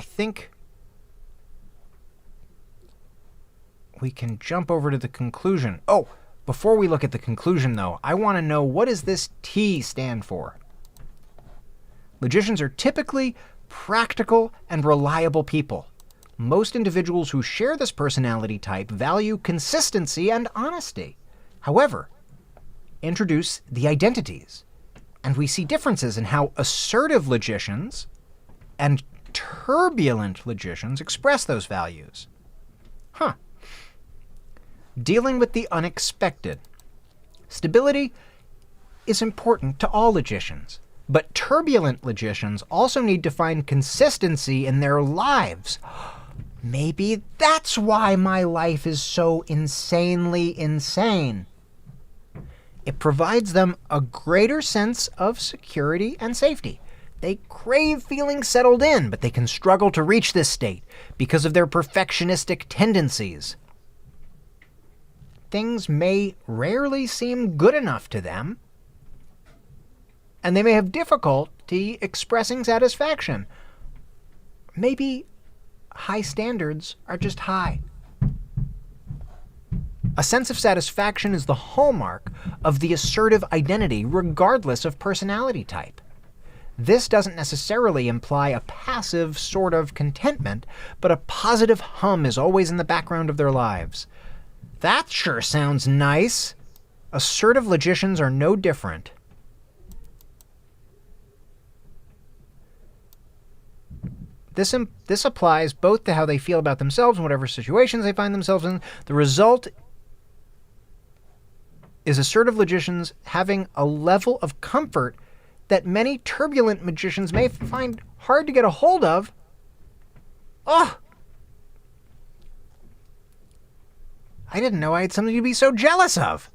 think we can jump over to the conclusion. Oh, before we look at the conclusion, though, I want to know, what does this T stand for? Logicians are typically practical and reliable people. Most individuals who share this personality type value consistency and honesty. However, introduce the identities, and we see differences in how assertive logicians and turbulent logicians express those values. Dealing with the unexpected. Stability is important to all logicians, but turbulent logicians also need to find consistency in their lives. Maybe that's why my life is so insanely insane. It provides them a greater sense of security and safety. They crave feeling settled in, but they can struggle to reach this state because of their perfectionistic tendencies. Things may rarely seem good enough to them, and they may have difficulty expressing satisfaction. Maybe high standards are just high. A sense of satisfaction is the hallmark of the assertive identity, regardless of personality type. This doesn't necessarily imply a passive sort of contentment, but a positive hum is always in the background of their lives. That sure sounds nice. Assertive logicians are no different. This applies both to how they feel about themselves in whatever situations they find themselves in. The result is assertive logicians having a level of comfort that many turbulent magicians may find hard to get a hold of. Oh! I didn't know I had something to be so jealous of.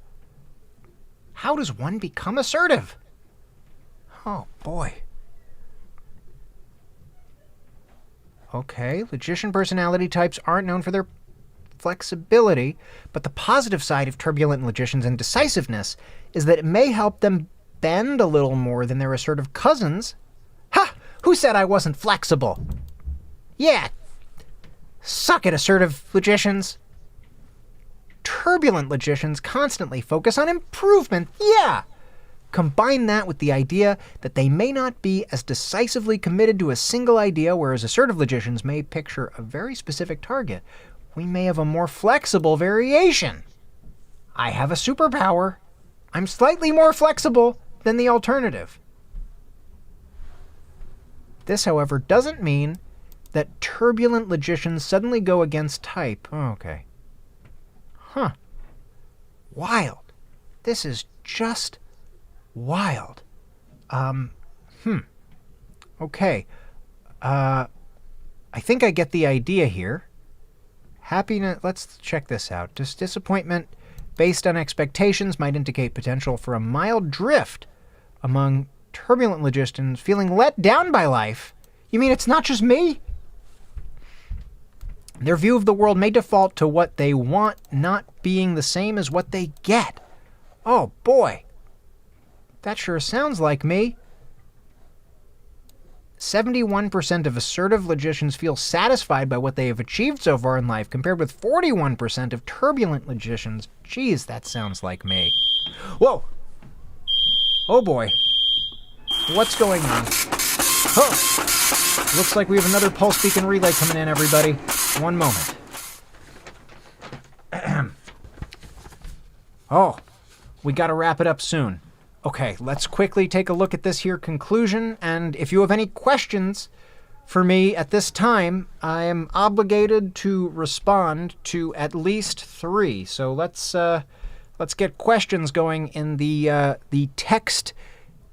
How does one become assertive? Oh, boy. Okay, logician personality types aren't known for their flexibility, but the positive side of turbulent logicians and decisiveness is that it may help them bend a little more than their assertive cousins. Ha! Who said I wasn't flexible? Yeah. Suck it, assertive logicians. Turbulent logicians constantly focus on improvement. Yeah. Combine that with the idea that they may not be as decisively committed to a single idea, whereas assertive logicians may picture a very specific target. We may have a more flexible variation. I have a superpower. I'm slightly more flexible than the alternative. This, however, doesn't mean that turbulent logicians suddenly go against type. Oh, okay. Huh. Wild. This is just wild. Okay. I think I get the idea here. Happiness, let's check this out. Disappointment based on expectations might indicate potential for a mild drift among turbulent logicians feeling let down by life. You mean it's not just me? Their view of the world may default to what they want not being the same as what they get. Oh boy. That sure sounds like me. 71% of assertive logicians feel satisfied by what they have achieved so far in life, compared with 41% of turbulent logicians. Geez, that sounds like me. Whoa! Oh boy. What's going on? Oh! Looks like we have another pulse beacon relay coming in, everybody. One moment. Oh, we gotta wrap it up soon. Okay, let's quickly take a look at this here conclusion, and if you have any questions for me at this time, I am obligated to respond to at least 3. So let's get questions going in the text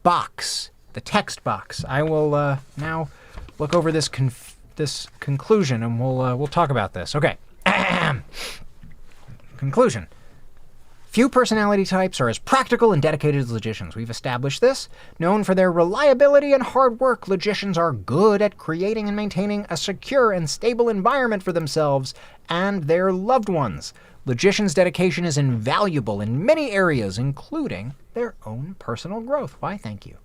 box. The text box. I will now look over this conclusion, and we'll talk about this. Okay. Conclusion. Few personality types are as practical and dedicated as logicians. We've established this. Known for their reliability and hard work, logicians are good at creating and maintaining a secure and stable environment for themselves and their loved ones. Logicians' dedication is invaluable in many areas, including their own personal growth. Why, thank you.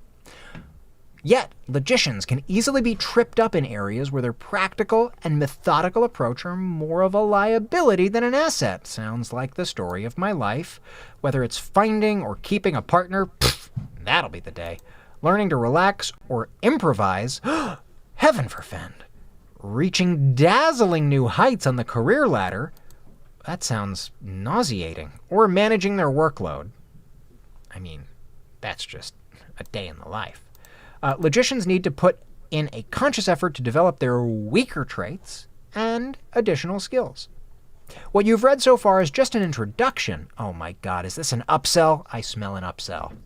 Yet, logicians can easily be tripped up in areas where their practical and methodical approach are more of a liability than an asset. Sounds like the story of my life. Whether it's finding or keeping a partner, that'll be the day. Learning to relax or improvise, heaven forfend. Reaching dazzling new heights on the career ladder, that sounds nauseating. Or managing their workload. I mean, that's just a day in the life. Logicians need to put in a conscious effort to develop their weaker traits and additional skills. What you've read so far is just an introduction. Oh my God, is this an upsell? I smell an upsell.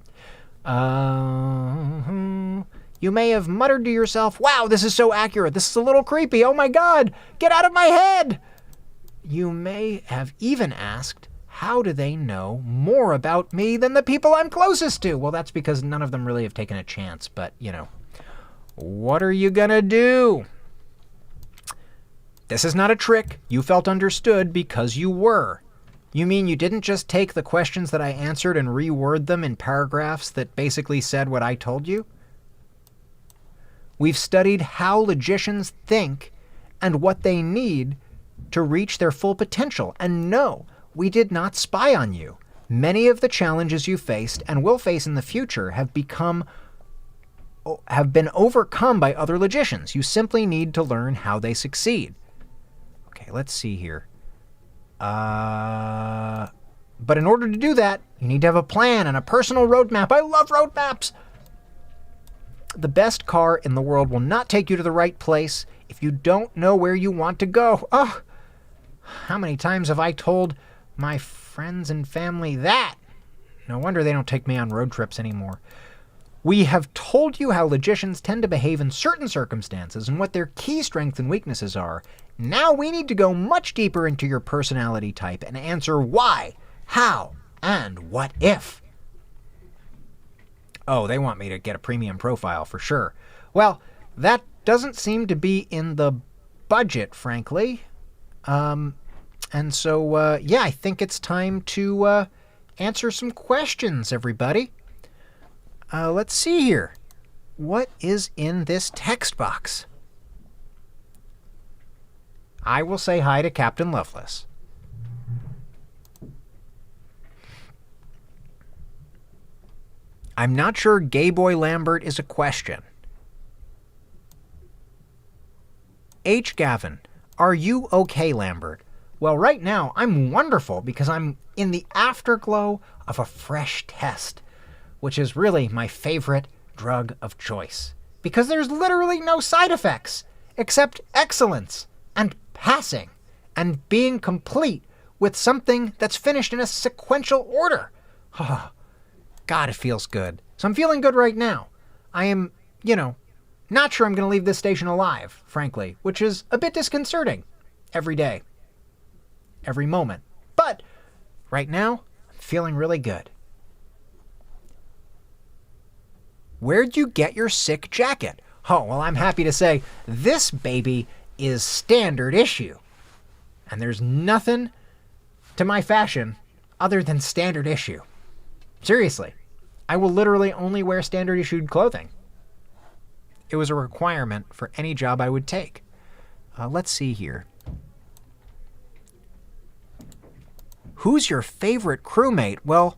You may have muttered to yourself, wow, this is so accurate. This is a little creepy. Oh my God, get out of my head. You may have even asked, how do they know more about me than the people I'm closest to? Well, that's because none of them really have taken a chance, but, you know, what are you gonna do? This is not a trick. You felt understood because you were. You mean you didn't just take the questions that I answered and reword them in paragraphs that basically said what I told you? We've studied how logicians think and what they need to reach their full potential, and no, we did not spy on you. Many of the challenges you faced and will face in the future have been overcome by other logicians. You simply need to learn how they succeed. Okay, let's see here. But in order to do that, you need to have a plan and a personal roadmap. I love roadmaps! The best car in the world will not take you to the right place if you don't know where you want to go. Oh, how many times have I told my friends and family that? No wonder they don't take me on road trips anymore. We have told you how logicians tend to behave in certain circumstances and what their key strengths and weaknesses are. Now we need to go much deeper into your personality type and answer why, how, and what if. Oh, they want me to get a premium profile for sure. Well, that doesn't seem to be in the budget, frankly. And so, yeah, I think it's time to answer some questions, everybody. Let's see here. What is in this text box? I will say hi to Captain Loveless. I'm not sure Gay Boy Lambert is a question. H. Gavin, are you okay, Lambert? Well, right now, I'm wonderful because I'm in the afterglow of a fresh test, which is really my favorite drug of choice. Because there's literally no side effects, except excellence, and passing, and being complete with something that's finished in a sequential order. God, it feels good. So I'm feeling good right now. I am, not sure I'm going to leave this station alive, frankly, which is a bit disconcerting every day, every moment. But right now, I'm feeling really good. Where'd you get your sick jacket? Oh, well, I'm happy to say this baby is standard issue. And there's nothing to my fashion other than standard issue. Seriously, I will literally only wear standard issued clothing. It was a requirement for any job I would take. Let's see here. Who's your favorite crewmate? Well,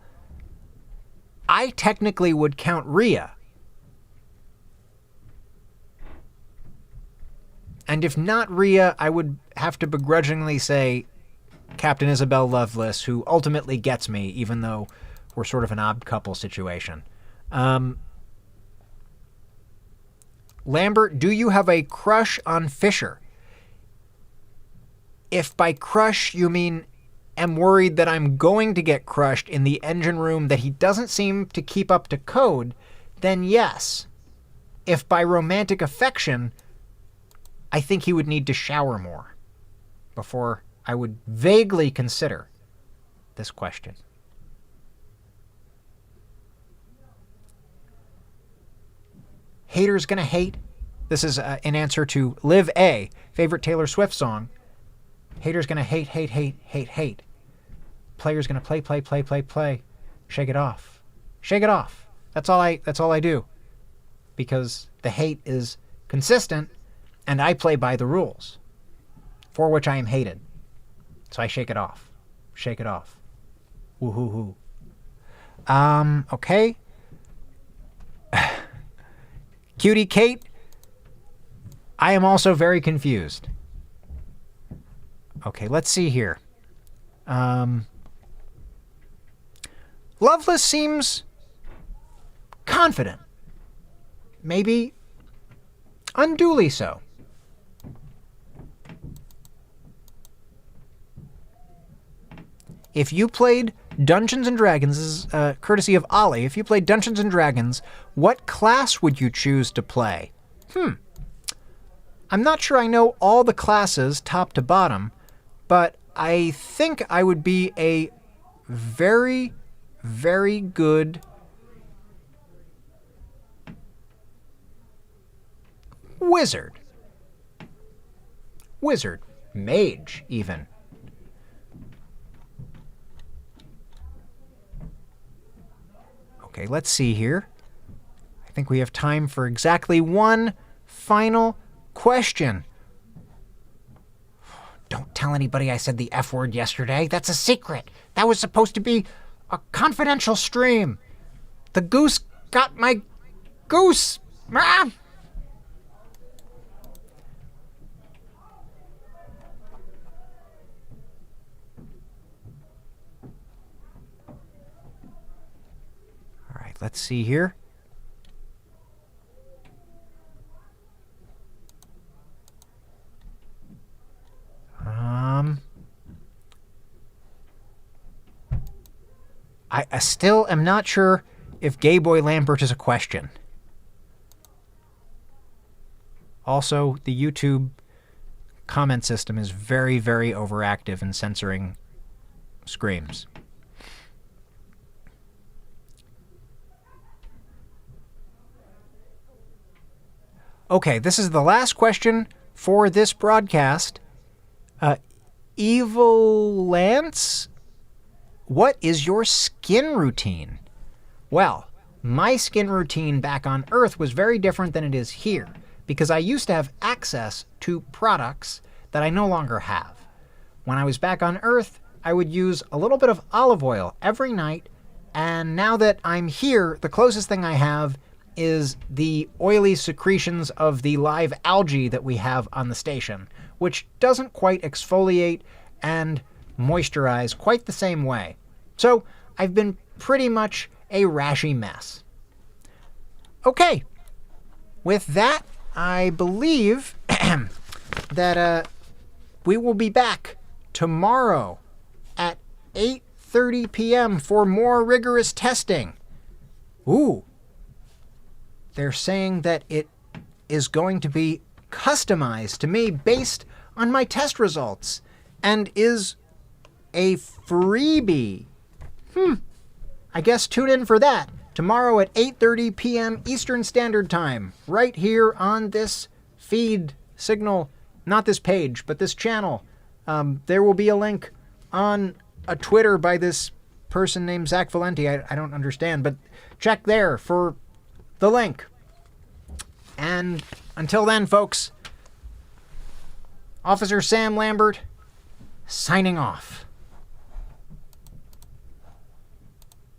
I technically would count Rhea. And if not Rhea, I would have to begrudgingly say Captain Isabel Loveless, who ultimately gets me, even though we're sort of an odd couple situation. Lambert, do you have a crush on Fisher? If by crush you mean am worried that I'm going to get crushed in the engine room that he doesn't seem to keep up to code, then yes. If by romantic affection, I think he would need to shower more before I would vaguely consider this question. Haters gonna hate. This is an answer to Live A, favorite Taylor Swift song. Haters gonna hate, hate, hate, hate, hate. Players gonna play, play, play, play, play. Shake it off. Shake it off. That's all I do. Because the hate is consistent and I play by the rules, for which I am hated. So I shake it off. Shake it off. Woo-hoo-hoo. Okay. Cutie Kate, I am also very confused. Okay, let's see here. Loveless seems confident. Maybe unduly so. If you played Dungeons & Dragons, courtesy of Ollie, if you played Dungeons & Dragons, what class would you choose to play? I'm not sure I know all the classes top to bottom, but I think I would be a very, very good wizard. Wizard. Mage, even. Okay, let's see here. I think we have time for exactly one final question. Don't tell anybody I said the F word yesterday. That's a secret. That was supposed to be a confidential stream. The goose got my goose. Ah! All right, let's see here. I still am not sure if Gay Boy Lambert is a question. Also, the YouTube comment system is very, very overactive in censoring screams. Okay, this is the last question for this broadcast. Evil Lance, what is your skin routine? Well, my skin routine back on Earth was very different than it is here, because I used to have access to products that I no longer have. When I was back on Earth, I would use a little bit of olive oil every night, and now that I'm here, the closest thing I have is the oily secretions of the live algae that we have on the station, which doesn't quite exfoliate and moisturize quite the same way. So I've been pretty much a rashy mess. Okay, with that, I believe that we will be back tomorrow at 8:30 p.m. for more rigorous testing. Ooh. They're saying that it is going to be customized to me based on my test results and is a freebie. I guess tune in for that tomorrow at 8:30 p.m. Eastern Standard Time, right here on this feed signal, not this page, but this channel. There will be a link on a Twitter by this person named Zach Valenti. I don't understand, but check there for the link. And until then, folks, Officer Sam Lambert, signing off.